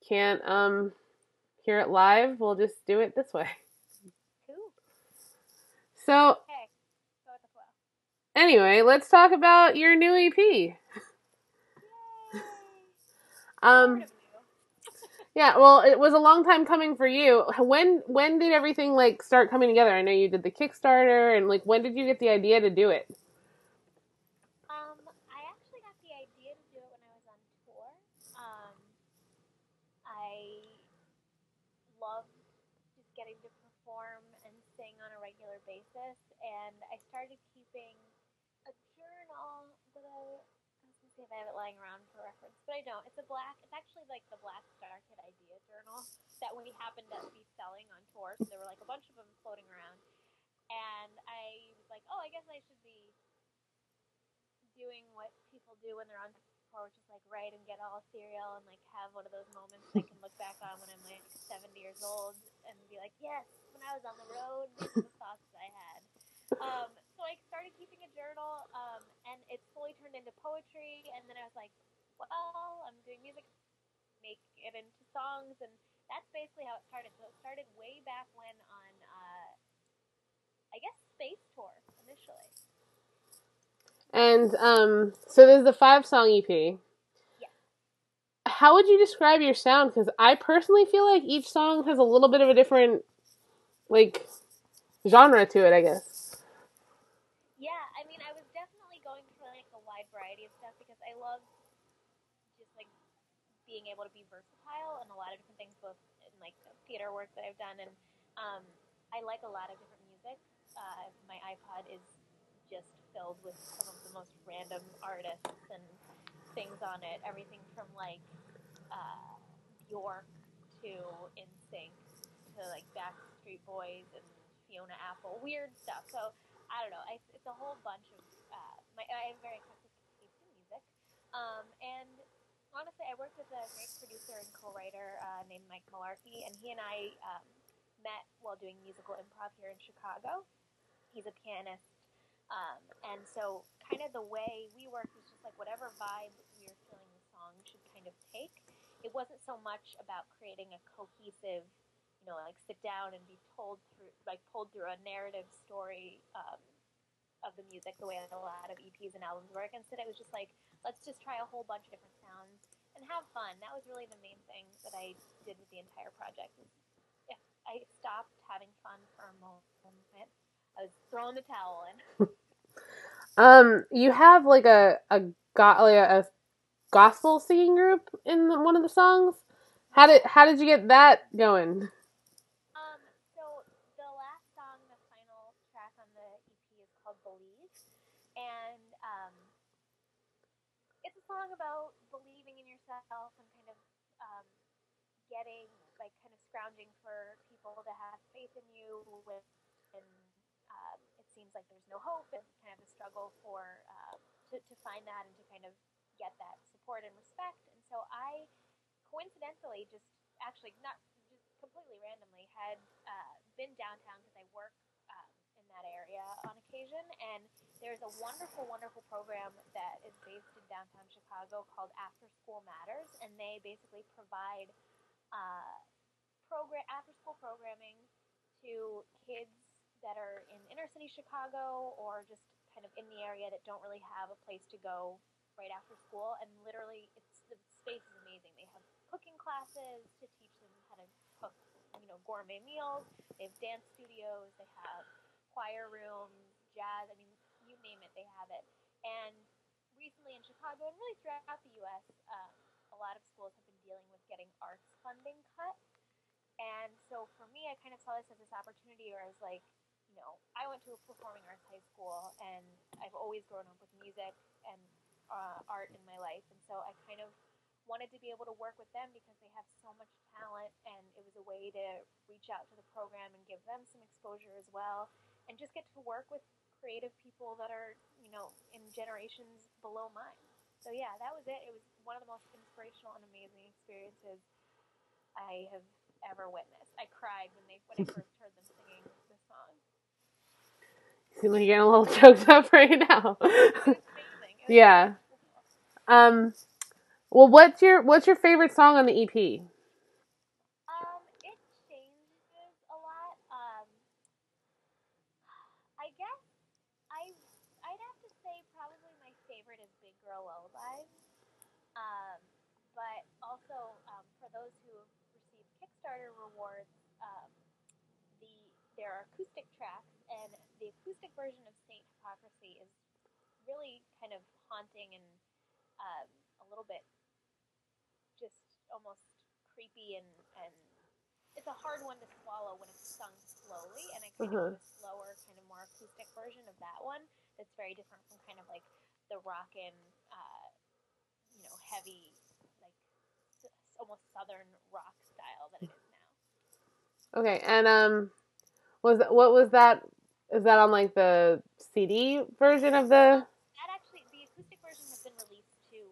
can't hear it live, we'll just do it this way. Cool. So Hey, go with the flow. anyway, let's talk about your new EP. Yay! Um, Sort of new. yeah, well, it was a long time coming for you. When did everything like start coming together? I know you did the Kickstarter, and like when did you get the idea to do it? I actually got the idea to do it when I was on tour. I love just getting to perform and sing on a regular basis, and I started keeping a journal that I was gonna see if I have it lying around for reference, but I don't. It's actually like the Black Star Kid idea journal that we happened to be selling on tour, so there were like a bunch of them floating around, and I was like, oh, I guess I should be doing what people do when they're on tour, which is like write and get all serial and like have one of those moments that I can look back on when I'm like 70 years old and be like, yes, when I was on the road, these are the thoughts that I had. So I started keeping a journal, and it slowly turned into poetry, and then I was like, well, I'm doing music, make it into songs, and that's basically how it started. So it started way back when on, I guess, Space Tour initially. And so there's the 5-song EP. Yeah. How would you describe your sound? Because I personally feel like each song has a little bit of a different, like, genre to it, I guess. Yeah, I mean, I was definitely going for like a wide variety of stuff because I love just like being able to be versatile in a lot of different things, both in like the theater work that I've done, and um, I like a lot of different music. My iPod is just filled with some of the most random artists and things on it. Everything from like uh, Bjork to NSYNC to like Backstreet Boys and Fiona Apple, weird stuff. So I don't know. It's a whole bunch of I have very eclectic taste in music, and honestly, I worked with a great producer and co-writer named Mike Malarkey, and he and I met while doing musical improv here in Chicago. He's a pianist, and so kind of the way we worked was just like whatever vibe we were feeling the song should kind of take. It wasn't so much about creating a cohesive, like sit down and be told through, like pulled through a narrative story of the music the way a lot of EPs and albums work. Instead, it was just like, let's just try a whole bunch of different sounds and have fun. That was really the main thing that I did with the entire project. Was if I stopped having fun for a moment, I was throwing the towel in. You have like a gospel singing group in one of the songs. How did you get that going? So the last song, the final track on the EP is called "Believe," and it's a song about believing in yourself and kind of um, getting like kind of scrounging for people to have faith in you when it seems like there's no hope and kind of a struggle for to find that and to kind of get that support and respect. And so I coincidentally just actually not just completely randomly had been downtown because I work in that area on occasion, and there's a wonderful, wonderful program that is based in downtown Chicago called After School Matters, and they basically provide after school programming to kids that are in inner city Chicago or just kind of in the area that don't really have a place to go right after school. And literally, the space is amazing. They have cooking classes to teach them how to cook, gourmet meals. They have dance studios. They have choir rooms, jazz. I mean, you name it, they have it. And recently in Chicago and really throughout the U.S., a lot of schools have been dealing with getting arts funding cut. And so for me, I kind of saw this as this opportunity where I was like, I went to a performing arts high school, and I've always grown up with music and art in my life. And so I kind of wanted to be able to work with them because they have so much talent, and it was a way to reach out to the program and give them some exposure as well, and just get to work with creative people that are, in generations below mine. So yeah, that was it. It was one of the most inspirational and amazing experiences I have ever witnessed. I cried when I first heard them singing this song. You seem like you're getting a little choked up right now. It was amazing. Yeah. Well, what's your favorite song on the EP? those who have received Kickstarter rewards, um, the there are acoustic tracks, and the acoustic version of Saint Hypocrisy is really kind of haunting and um, a little bit just almost creepy and it's a hard one to swallow when it's sung slowly, and I kind of do a slower, kind of more acoustic version of that one that's very different from kind of like the rockin', heavy, like almost southern rock style that it is now. Okay, and what was that? Is that on like the CD version of the? That actually, the acoustic version has been released to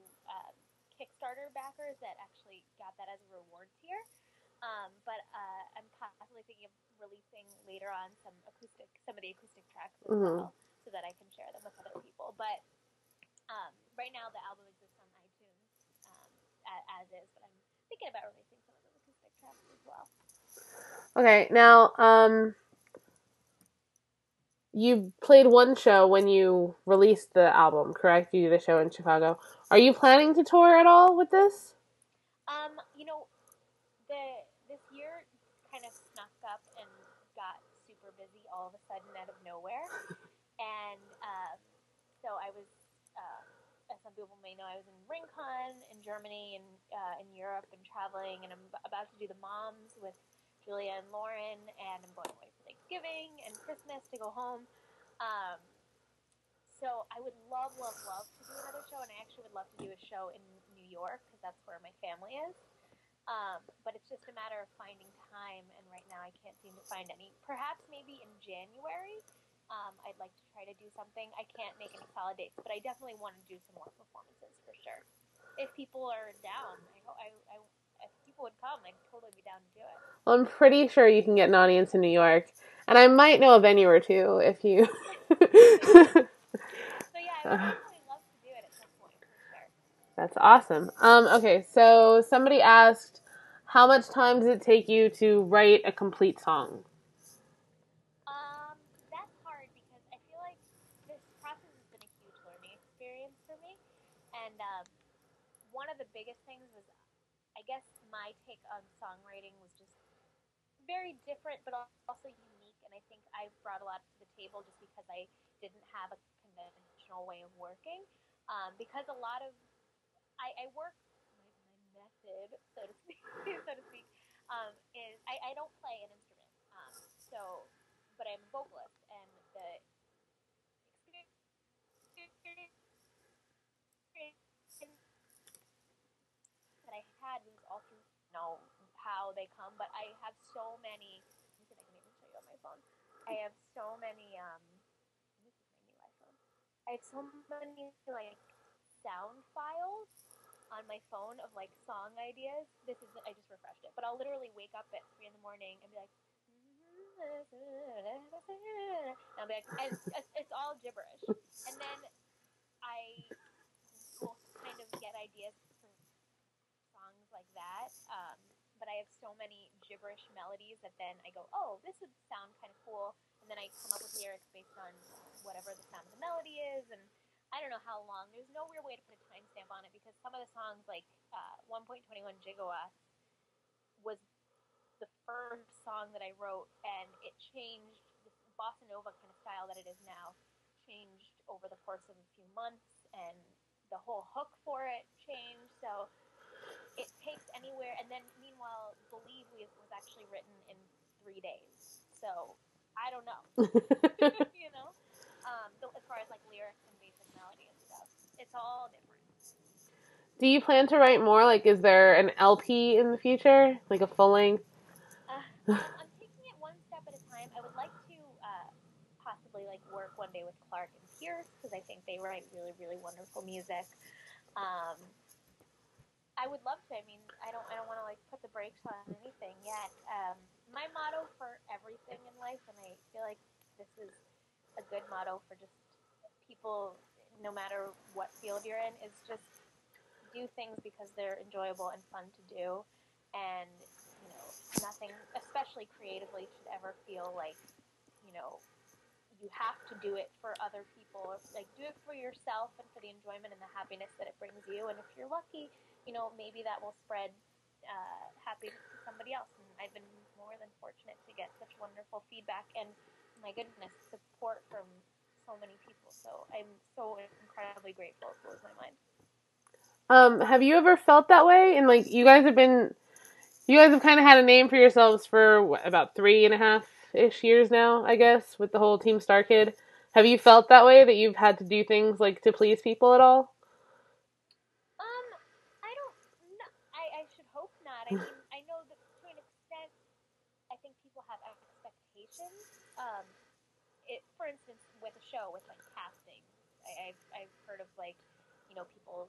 Kickstarter backers that actually got that as a reward tier. But I'm possibly thinking of releasing later on some of the acoustic tracks as well, so that I can share them with other people. But right now the album exists on iTunes as is, but I'm thinking about releasing some of those acoustic tracks as well. Okay, now you played one show when you released the album, correct? You did a show in Chicago. Are you planning to tour at all with this? This year kind of snuck up and got super busy all of a sudden out of nowhere, and so I was, as some people may know, I was in Rincon in Germany and in Europe and traveling, and I'm about to do the Moms with Julia and Lauren, and I'm going away for Thanksgiving and Christmas to go home. So I would love, love, love to do another show, and I actually would love to do a show in New York because that's where my family is. But it's just a matter of finding time, and right now I can't seem to find any. Perhaps maybe in January, I'd like to try to do something. I can't make any solid dates, but I definitely want to do some more performances for sure. If people are down, if people would come, I'd totally be down to do it. Well, I'm pretty sure you can get an audience in New York, and I might know a venue or two if you. So yeah, I would definitely love to do it at some point for sure. That's awesome. Okay, so somebody asked, how much time does it take you to write a complete song? That's hard because I feel like this process has been a huge learning experience for me, and one of the biggest things was, I guess, my take on songwriting was just very different, but also unique. And I think I brought a lot to the table just because I didn't have a conventional way of working. Because a lot of I work my method, so to speak, is I don't play an instrument. So, but I'm a vocalist, and the experience that I had was all through how they come. But I have so many. Let me see if I can even show you on my phone. I have so many. This is my new iPhone. I have so many like sound files on my phone of like song ideas. I just refreshed it, but I'll literally wake up at 3 in the morning and be like, and I'll be like, and it's all gibberish, and then I will kind of get ideas for songs like that. But I have so many gibberish melodies that then I go, oh, this would sound kind of cool, and then I come up with lyrics based on whatever the sound of the melody is, and I don't know how long. There's no real way to put a timestamp on it because some of the songs, like 1.21 Gigawatts, was the first song that I wrote, and it changed. This bossa nova kind of style that it is now changed over the course of a few months, and the whole hook for it changed. So it takes anywhere, and then meanwhile, Believe was actually written in 3 days. So I don't know, you know. As far as like lyrics and basic melody and stuff, it's all different. Do you plan to write more? Like, is there an LP in the future, like a full length? I'm taking it one step at a time. I would like to possibly like work one day with Clark and Pierce because I think they write really, really wonderful music. I would love to. I mean, I don't want to like put the brakes on anything yet. My motto for everything in life, and I feel like this is a good motto for just people, no matter what field you're in, is just do things because they're enjoyable and fun to do, and nothing, especially creatively, should ever feel like you have to do it for other people. Like, do it for yourself and for the enjoyment and the happiness that it brings you. And if you're lucky, maybe that will spread happy to see somebody else. And I've been more than fortunate to get such wonderful feedback and, my goodness, support from so many people. So I'm so incredibly grateful. It blows my mind. Have you ever felt that way? And like, you guys have kind of had a name for yourselves for what, about 3.5-ish years now, I guess, with the whole Team Star Kid. Have you felt that way, that you've had to do things like to please people at all? Um, I don't. No, I should hope not. I mean, I know that to an extent, I think people have expectations. For instance, with a show with like casting, I've heard of like, people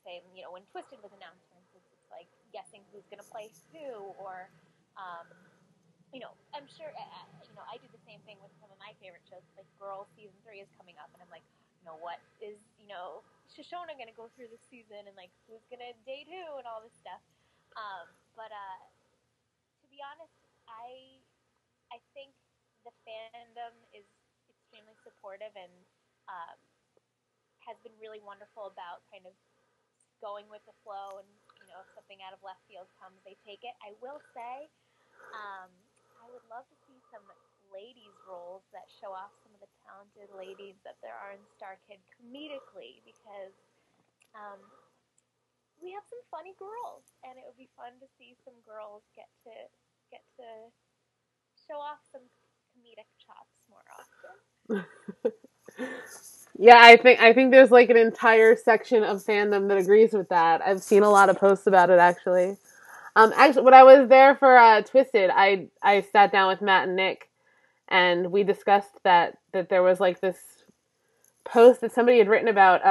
say, when Twisted was announced, for instance, it's like guessing who's gonna play who, or um, I'm sure, I do the same thing with some of my favorite shows. Like Girls season 3 is coming up, and I'm like, what is, Shoshona gonna go through this season, and like who's gonna date who, and all this stuff. But to be honest, I think the fandom is extremely supportive and um, has been really wonderful about kind of going with the flow, and if something out of left field comes, they take it. I will say, um, I would love to see some ladies roles that show off some of the talented ladies that there are in Star Kid comedically, because um, we have some funny girls, and it would be fun to see some girls get to show off some comedic chops more often. Yeah, I think there's like an entire section of fandom that agrees with that. I've seen a lot of posts about it actually. Actually, when I was there for Twisted, I sat down with Matt and Nick, and we discussed that there was like this post that somebody had written about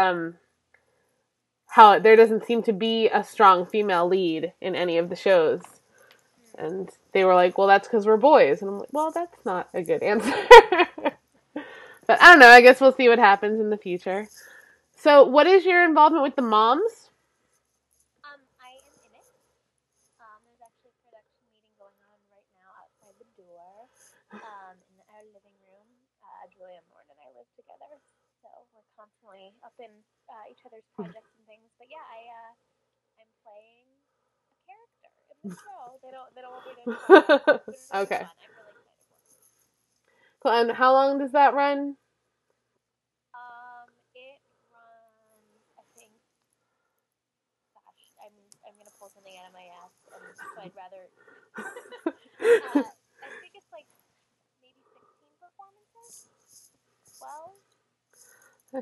how there doesn't seem to be a strong female lead in any of the shows. And they were like, well, that's because we're boys. And I'm like, well, that's not a good answer. But I don't know. I guess we'll see what happens in the future. So what is your involvement with the moms? I am in it. There's actually a production meeting going on right now outside the door, in our living room. Julia Moore and I live together, so we're constantly up in each other's projects and things. But yeah, I'm playing a character in the show. They don't want me to talk about it. It's gonna be Okay. fun. I'm really excited for it. Cool. And how long does that run? It runs, I think. Gosh, I'm gonna pull something out of my ass, and so I'd rather. I think it's like maybe 16 performances. 12.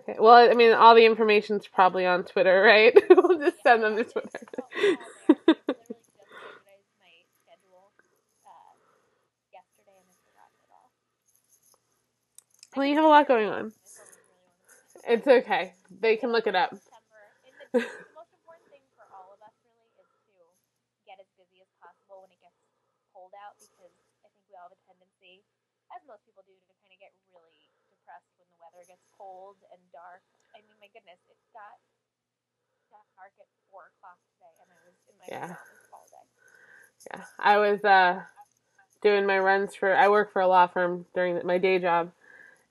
Okay. Well, I mean, all the information's probably on Twitter, right? We'll just send them to Twitter. It's all there. I literally just organized my schedule yesterday, and I've forgotten it all. Well, you have a lot going on. It's okay. They can look it up. The most important thing for all of us really is to get as busy as possible when it gets cold out, because I think we all have a tendency, as most people do, to kind of get really depressed when the weather gets cold and dark. I mean, my goodness, it got dark at 4 o'clock today, and I was in my pajamas all day. Yeah, I was doing my runs I work for a law firm during my day job,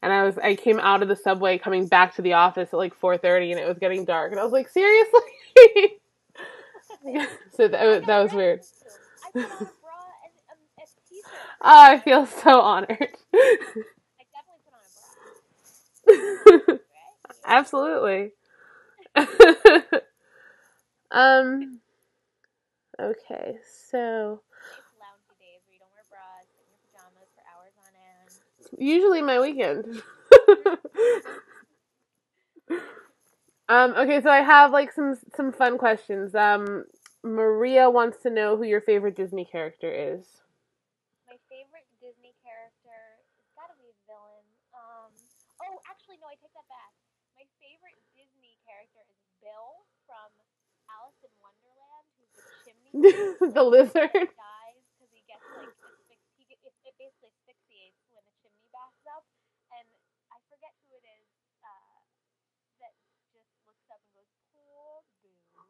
and I came out of the subway coming back to the office at like 4:30, and it was getting dark, and I was like, seriously? So that was weird. I put on a bra and a t-shirt. Oh, I feel so honored. I definitely put on a bra. Absolutely. Okay, so Nice loungy days where you don't wear bras, sit in your pajamas for hours on end. usually my weekend. Okay, so I have like some fun questions. Maria wants to know who your favorite Disney character is. My favorite Disney character has got to be a villain. Actually, no, I take that back. My favorite Disney character is Bill from Alice in Wonderland, who's the chimney sweep. The lizard. He dies because he gets like it basically asphyxiates when the chimney backs up, and I forget who it is that just looks up and goes, "Poor Bill,"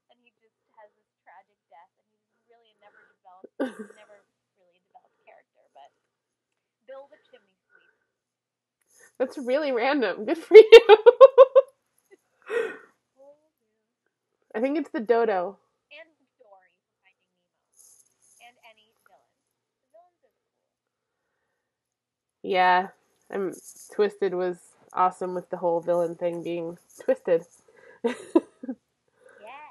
and he just has this tragic death, and he's really never really developed character, but Bill the chimney sweep. That's really random. Good for you. I think it's the dodo. And Dory from Finding and any villain. The villains are cool. Yeah, I'm Twisted was awesome with the whole villain thing being twisted. Yeah.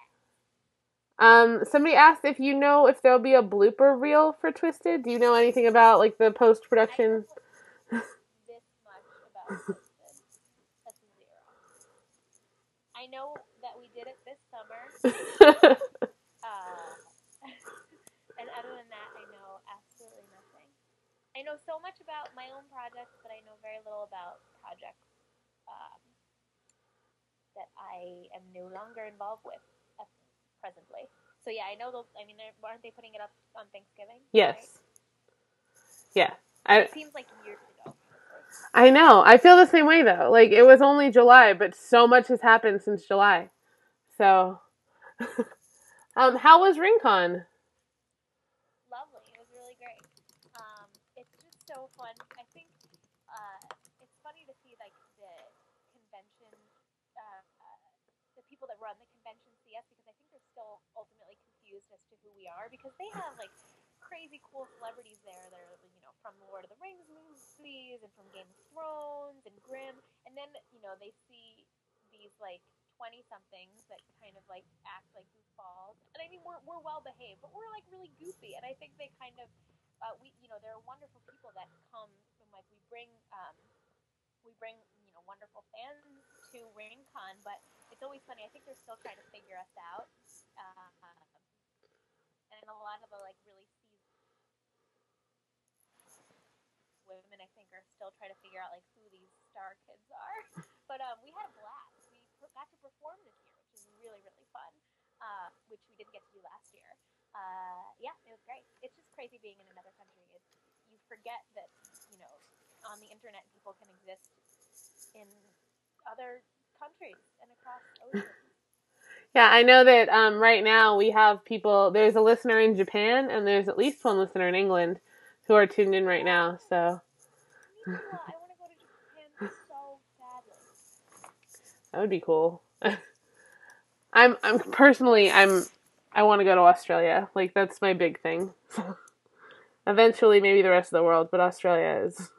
Somebody asked if you know if there'll be a blooper reel for Twisted. Do you know anything about like the post I know production? this much about Twisted. That's a zero. I know that we did it this summer. Uh, and other than that, I know absolutely nothing. I know so much about my own projects, but I know very little about projects um, that I am no longer involved with presently. So yeah, I know those. I mean, aren't they putting it up on Thanksgiving? Yes. Right? Yeah. I It seems like years ago, honestly. I know. I feel the same way though. Like it was only July, but so much has happened since July. So, how was RingCon? Lovely. It was really great. It's just so fun. I think uh, it's funny to see like the convention, the people that run the convention see us because I think they're still ultimately confused as to who we are because they have like crazy cool celebrities there that are from the Lord of the Rings movies and from Game of Thrones and Grimm, and then they see these like 20 somethings that kind of like act like goofballs. And I mean we're well behaved, but we're like really goofy. And I think they kind of there are wonderful people that come from like we bring wonderful fans to RingCon, but it's always funny. I think they're still trying to figure us out, and a lot of the like really women I think are still trying to figure out like who these star kids are. But we had a blast. We got to perform this year, which is really really fun, which we didn't get to do last year. Yeah, it was great. It's just crazy being in another country. You forget that on the internet people can exist in other countries and across oceans. Yeah, I know that right now we have people. There's a listener in Japan, and there's at least one listener in England who are tuned in right now. So I want to go to Japan so badly. that would be cool. I'm personally I want to go to Australia. Like that's my big thing. Eventually, maybe the rest of the world, but Australia is.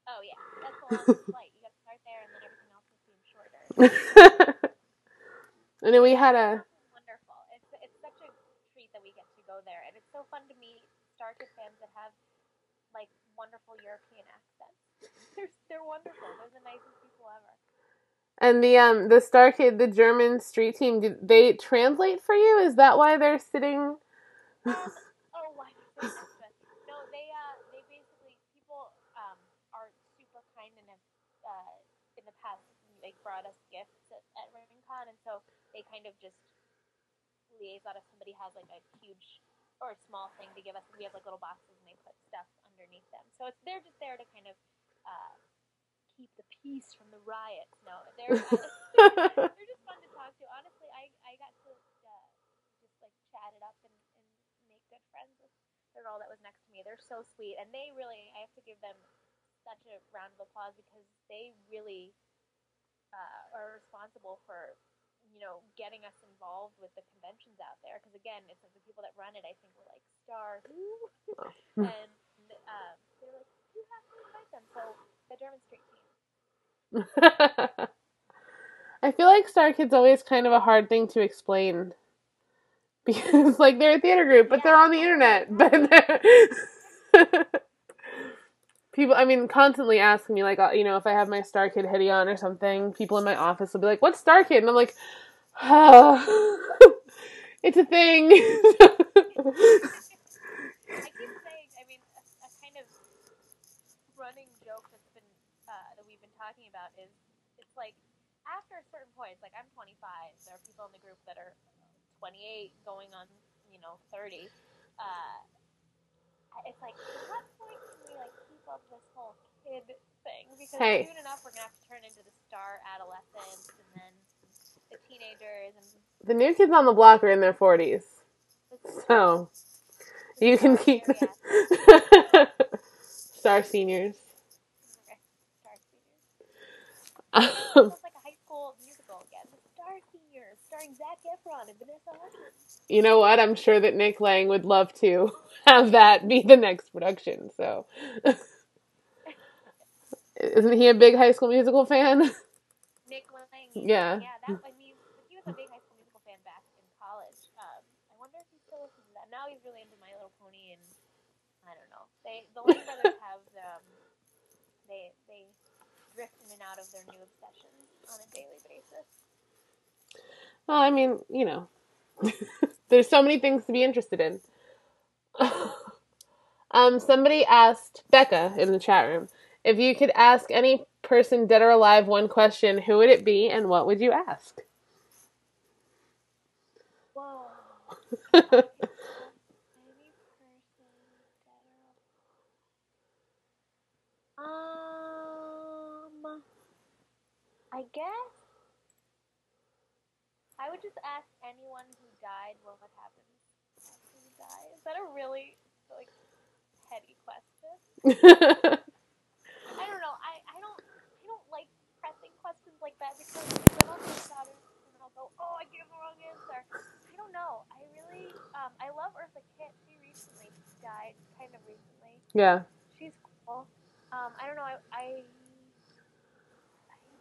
Oh yeah, that's the longest flight. You got to start there, and then everything else will seem shorter. And then we had a. Wonderful. It's such a treat that we get to go there, and it's so fun to meet Star Trek fans that have like wonderful European accents. They're wonderful. They're the nicest people ever. And the Star Kid, the German street team, did they translate for you? Is that why they're sitting? Why are they sitting next to us? No, they basically people are super kind and have in the past like brought us gifts at RingCon, and so they kind of just liaison if somebody has like a huge or a small thing to give us. We have like little boxes and they put stuff underneath them. So they're just there to kind of uh, keep the peace from the riots. No, they're just fun to talk to. Honestly, I got to just like chat it up and make good friends with the girl that was next to me. They're so sweet, and they really I have to give them such a round of applause because they really are responsible for getting us involved with the conventions out there. Because again, it's like the people that run it. I think were like Star who, and they're like you have to invite them. So the German Street team. I feel like Star Kid's always kind of a hard thing to explain because like they're a theater group, but they're on the internet. But people, I mean, constantly asking me like, if I have my Star Kid hoodie on or something, people in my office will be like, "What's Star Kid?" And I'm like, it's a thing. I keep saying, I mean, a kind of running joke that we've been talking about is it's like after a certain point, it's like I'm 25. There are people in the group that are 28, going on 30. It's like at what point can we like keep up this whole kid thing? Because soon enough we're gonna have to turn into the star adolescents and then the teenagers and the new kids on the block are in their 40s, so you can keep star seniors. Okay. Star seniors. It's almost like a high school musical again. The Star Seniors, starring Zac Efron and Vanessa Hudgens. You know what? I'm sure that Nick Lang would love to. have that be the next production. So, isn't he a big High School Musical fan? Nick Lang, Yeah. yeah, that I mean, he was a big High School Musical fan back in college. I wonder if he still listens to that. Now he's really into My Little Pony, and I don't know. The Lang brothers have they drift in and out of their new obsessions on a daily basis. Well, I mean, there's so many things to be interested in. Somebody asked Becca in the chat room if you could ask any person, dead or alive, one question. Who would it be, and what would you ask? Whoa. If I could ask any person dead or I guess I would just ask anyone who died what happens after you die. Is that a really like heady question? I don't know. I don't like pressing questions like that because then I'll think about it and I'll go, oh, I gave the wrong answer. I don't know. I really I love Eartha Kitt. She recently died, kind of recently. Yeah. She's cool. I don't know. I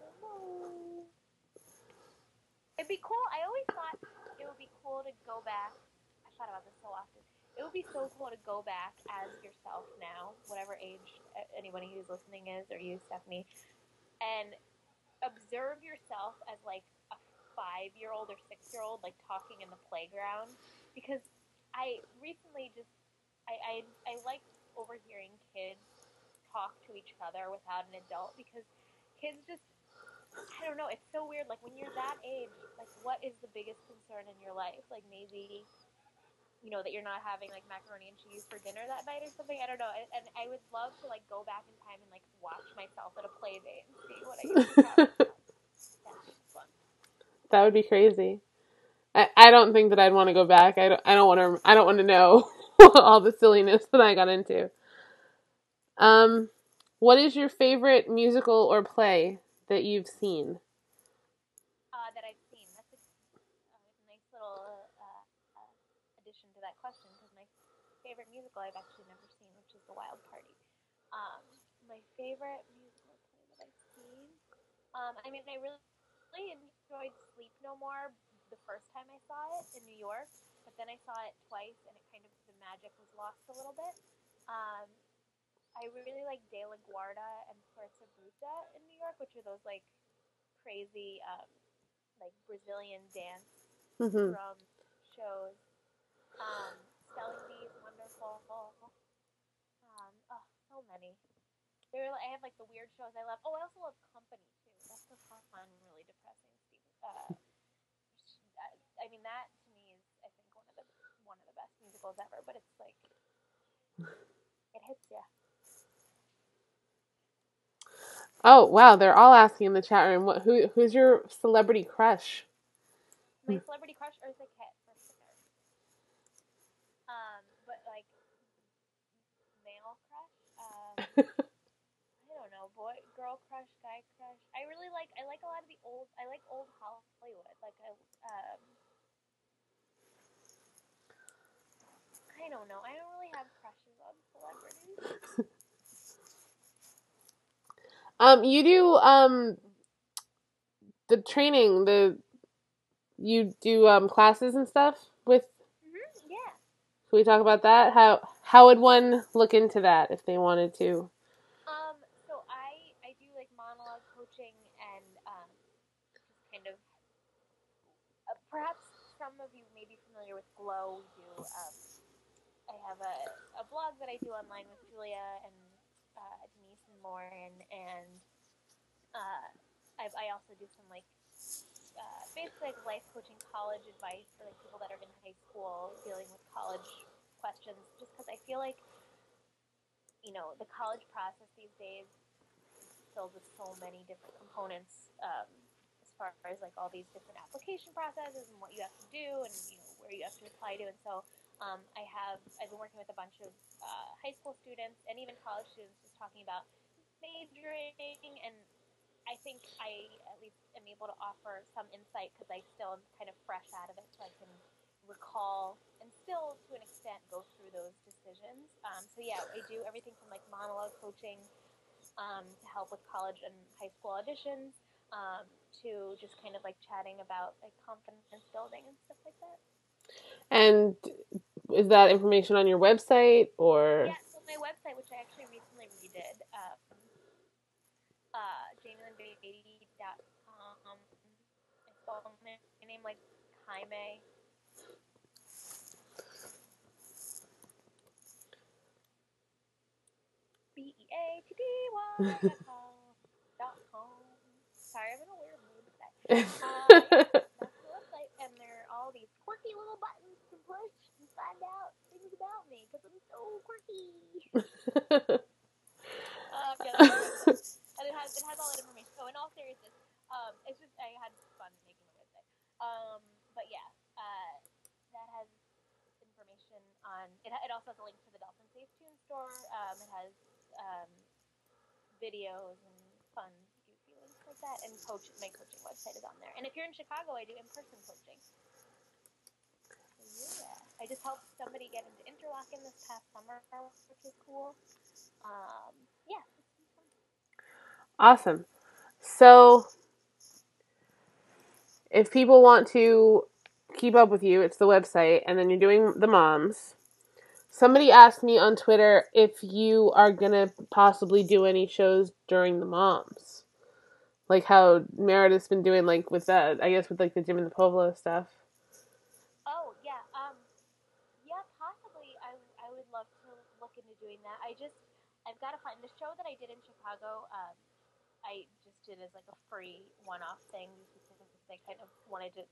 don't know. It'd be cool. I always thought it would be cool to go back. I thought about this so often. It would be so cool to go back as yourself now, whatever age anybody who's listening is, or you, Stephanie, and observe yourself as like a 5-year-old or 6-year-old, like talking in the playground. Because I recently just I like overhearing kids talk to each other without an adult because kids just I don't know, it's so weird. Like when you're that age, like what is the biggest concern in your life? Like maybe that you're not having like macaroni and cheese for dinner that night or something. I don't know. And I would love to like go back in time and like watch myself at a play date and see what I used to talk about. That's fun. That would be crazy. I don't think that I'd want to go back. I don't want to know all the silliness that I got into. Um, what is your favorite musical or play that you've seen? That I've seen. That's a nice little addition to that question because my favorite musical I've actually never seen, which is The Wild Party. Um, my favorite musical play that I've seen. I mean, I really enjoyed Sleep No More the first time I saw it in New York, but then I saw it twice, and it kind of the magic was lost a little bit. Um, I really like De La Guarda and Forza Bruta in New York, which are those like crazy like Brazilian dance Mm-hmm. drum shows. Um, Spelling Bee is wonderful. Oh, so many. I have like the weird shows I love. Oh, I also love Company too. That's a fun, really depressing. I mean, that to me is I think one of the best musicals ever. But it's like it hits you. Oh wow, they're all asking in the chat room. Who's your celebrity crush? My celebrity crush, Eartha Kitt, for sure. But like male crush, I don't know, girl crush, guy crush. I like a lot of the old. I like old Hollywood. I don't know. I don't really have crushes on celebrities. You do the training, you do classes and stuff with. Yeah. Can we talk about that? How would one look into that if they wanted to? So I do like monologue coaching and just kind of perhaps some of you may be familiar with Glow. We do I have a blog that I do online with Julia and Denise and Lauren, and uh, I also do some like basically like life coaching, college advice for like people that are in high school dealing with college questions. Just because I feel like the college process these days filled with so many different components. As far as like all these different application processes and what you have to do and where you have to apply to, and so I've been working with a bunch of high school students and even college students just talking about majoring, and I think I at least am able to offer some insight because I still am kind of fresh out of it, so I can recall and still to an extent go through those decisions. So yeah, I do everything from like monologue coaching to help with college and high school auditions, to just kind of like chatting about like confidence building and stuff like that. And is that information on your website or? Yeah, so my website, which I actually recently redid, JaimeLynBeatty.com. I spelled my name like Jaime. BEATTY.com. Sorry, I'm in a weird mood today. That's the website, and there are all these quirky little buttons to push and find out things about me because I'm so quirky. And it has all that information. So in all seriousness, it's just I had fun making the website. But yeah, that has information on it. It also has a link to the Dolphin Safe Tune store. It has videos and fun, goofy links like that. And my coaching website is on there. And if you're in Chicago, I do in-person coaching. So yeah, I just helped somebody get into Interlochen this past summer, which was cool. Yeah. Awesome. So, if people want to keep up with you, it's the website, and then you're doing the moms. Somebody asked me on Twitter if you are going to possibly do any shows during the moms. Like how Meredith's been doing, like, with that, I guess, with, like, the Jim and the Povolo stuff. Oh, yeah. Yeah, possibly. I would love to look into doing that. I've got to find the show that I did in Chicago. I just did as like a free one-off thing because they kind of wanted to,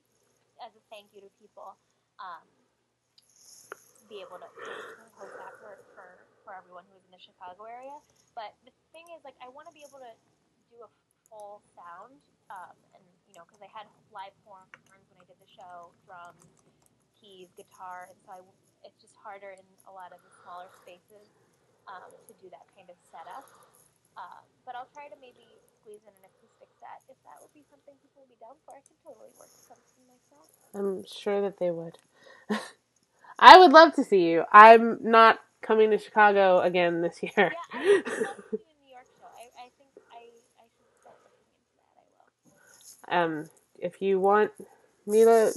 as a thank you to people, be able to host that for everyone who was in the Chicago area. But the thing is, like, I want to be able to do a full sound, and because I had live horns when I did the show, drums, keys, guitar, and so it's just harder in a lot of the smaller spaces to do that kind of setup. But I'll try to maybe squeeze in an acoustic set if that would be something people would be down for. I can totally work something like that. I'm sure that they would. I would love to see you. I'm not coming to Chicago again this year. Yeah, I would love to do a New York show. I think I should start looking into that. I will. If you want me to,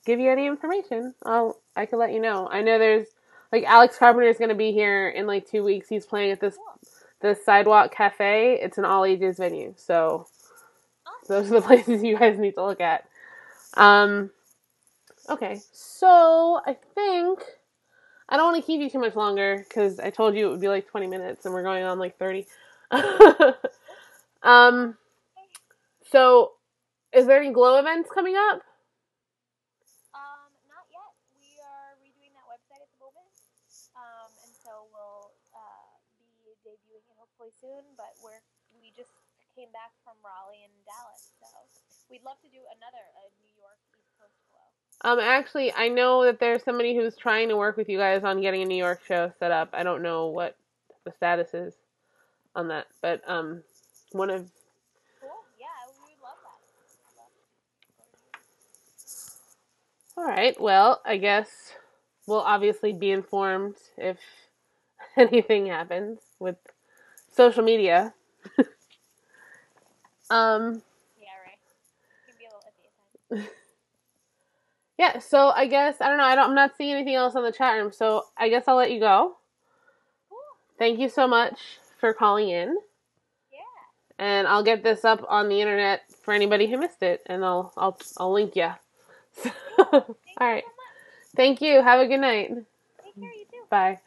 give you any information, I can let you know. I know there's, like, Alex Carpenter is going to be here in, like, 2 weeks. He's playing at the Sidewalk Cafe. It's an all-ages venue, so those are the places you guys need to look at. Okay, so I think I don't want to keep you too much longer because I told you it would be like 20 minutes and we're going on like 30. So is there any Glow events coming up? Not yet. We are redoing that website at the moment, and so we'll be debuting it hopefully soon. But we just came back from Raleigh and Dallas, so we'd love to do a New York East Coast Glow. Actually, I know that there's somebody who's trying to work with you guys on getting a New York show set up. I don't know what the status is on that, but one of. Cool. Yeah, we would love that. All right. Well, I guess we'll obviously be informed if anything happens with social media. Yeah, right. It can be a little iffy at times. Yeah, so I guess, I don't know, I'm not seeing anything else on the chat room, so I guess I'll let you go. Cool. Thank you so much for calling in. Yeah. And I'll get this up on the internet for anybody who missed it, and I'll link you. Cool. All right. So much. Thank you. Have a good night. Take care, you too. Bye.